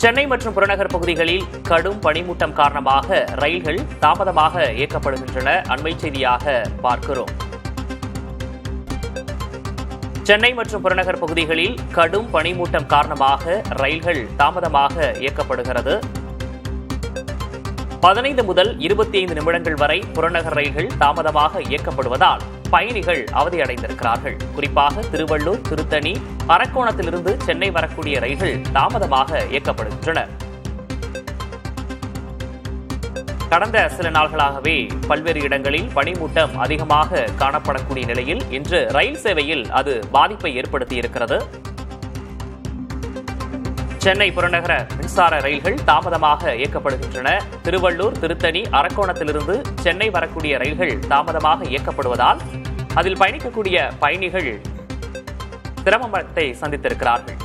சென்னை மற்றும் புறநகர் பகுதிகளில் கடும் பனிமூட்டம் காரணமாக ரயில்கள் தாமதமாக இயக்கப்படுகின்றன. அண்மை செய்தியாக பார்க்கிறோம். சென்னை மற்றும் புறநகர் பகுதிகளில் கடும் பனிமூட்டம் காரணமாக ரயில்கள் தாமதமாக இயக்கப்படுகிறது. 15 முதல் 25 நிமிடங்கள் வரை புறநகர் ரயில்கள் தாமதமாக இயக்கப்படுவதால் பயணிகள் அவதியடைந்திருக்கிறார்கள். குறிப்பாக திருவள்ளூர், திருத்தணி, அரக்கோணத்திலிருந்து சென்னை வரக்கூடிய ரயில்கள் தாமதமாக இயக்கப்படுகின்றன. கடந்த சில நாள்களாகவே பல்வேறு இடங்களில் பனிமூட்டம் அதிகமாக காணப்படக்கூடிய நிலையில் இன்று ரயில் சேவையில் அது பாதிப்பை ஏற்படுத்தியிருக்கிறது. சென்னை புறநகர மின்சார ரயில்கள் தாமதமாக இயக்கப்படுகின்றன. திருவள்ளூர், திருத்தணி, அரக்கோணத்திலிருந்து சென்னை வரக்கூடிய ரயில்கள் தாமதமாக இயக்கப்படுவதால் அதில் பயணிக்கக்கூடிய பயணிகள் சிரமத்தை சந்தித்திருக்கிறார்கள்.